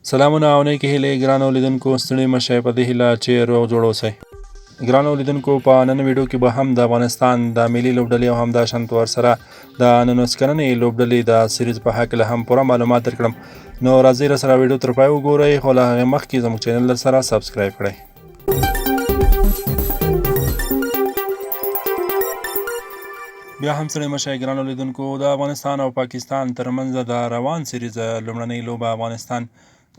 سلامونه او نیکې هیلې ګرانو لیدونکو، ستړي مه شئ په دې هیله چې روغ جوړ اوسئ. ګرانو لیدونکو، په نن ویډیو کې به هم د افغانستان د ملي لوبډلې او همداشان ورسره د 19 کلنې لوبډلې د سیریز په هکله هم پوره معلومات درکړم. نو راځئ راسره ویډیو تر پای وګورئ، خو له هغې مخکې زموږ چینل درسره سبسکرایب کړئ. بیا هم ستړي مه شئ ګرانو لیدونکو، د افغانستان او پاکستان ترمنځ د روان سیریز لومړنۍ لوبه افغانستان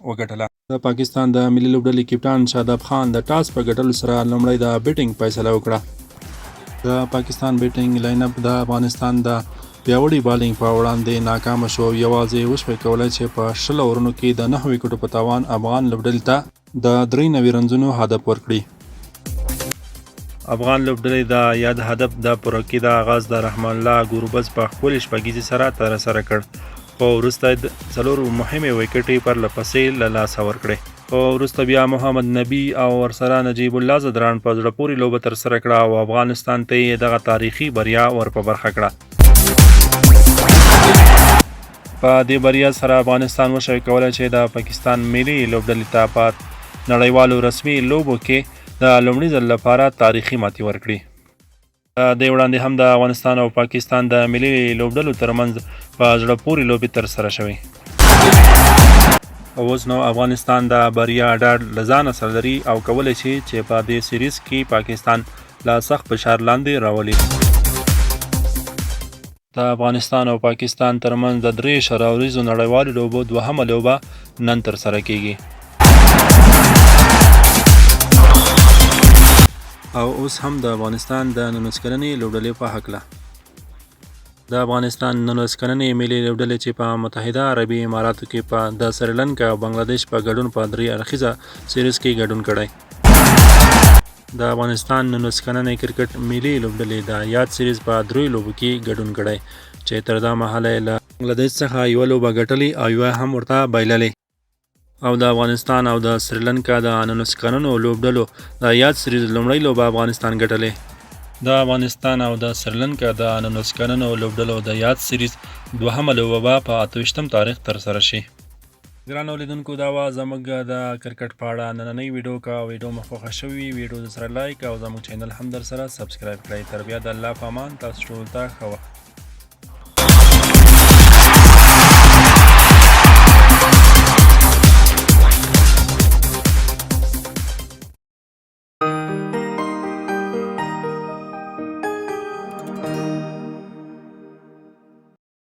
وګټله. د پاکستان د ملي لوبډلې کپټان شاداب خان د ټاس په ګټلو سره لومړی د بیټینګ فیصله وکړه. د پاکستان بیټینګ لاین اپ د افغانستان د پیاوړي بالینګ په وړاندې ناکامه شو. یوازې وشوی کولی چې په 20 اورونو کې د 9 وکټو په تاوان افغان لوبډلې ته د 93 رنزونو هدف ورکړي. افغان لوبډلې د یاد هدف د پوره کېدا آغاز د رحمان الله ګوربز په ښکلې شپږیزې سره ترسره کړ، خو وروسته 4 مهمې ویکټې پرله پسې له لاسه ورکړې. خو وروسته بیا محمد نبي او ورسره نجیب الله زدران په زړه پورې لوبه ترسره کړه او افغانستان ته یې دغه تاریخي بریا ور په برخه کړه. په دې بریا سره افغانستان وشوی کولی چې د پاکستان ملي لوبډلې ته په نړیوالو رسمي لوبو کې د لومړي ځل لپاره تاریخي ماتې ورکړي. دې وړاندې هم د افغانستان او پاکستان د ملي لوبډلو ترمنځ په زړه پورې لوبې ترسره شوې. اوس نو افغانستان د بریا ډاډ له ځانه سره لري او کولی شي چې په دې سیریز کې پاکستان له سخت فشار لاندې راولي. د افغانستان او پاکستان ترمنځ د 3 شراوریزو نړیوالو لوبو دوهمه لوبه نن ترسره کیږي. او اوس هم د افغانستان د 19 کلنې لوبډلې په هکله. د افغانستان 19 کلنې ملي لوبډلې چې په متحده عربي اماراتو کې په د سریلانکا او بنگلادیش په ګډون په 3 اړخیزه سیریز کې ګډون کړی. د افغانستان 19 کلنې کرکټ ملي لوبډلې د یاد سیریز په 3 لوبو کې ګډون کړی چې تر دا مهاله له بنگلادیش څخه یوه لوبه ګټلې او یوه هم ورته بایللې. او د افغانستان او د سریلانکا د 19 کلنو لوبډلو د یاد سیریز لومړۍ لوبه افغانستان ګټلې. د افغانستان او د سریلانکا د 19 کلنو لوبډلو د یاد سیریز دوهمه لوبه په 28 تاریخ ترسره شي. ګرانو لیدونکو، دا وه زموږ د کرکټ په اړه نننۍ ویډیو. که ویډیو مو خوښه شوې ویډیو سره لایک او زموږ چینل هم در سره سبسکرایب کړئ. تر بیا د الله په امان، تاسو ټولو ته ښه وخت.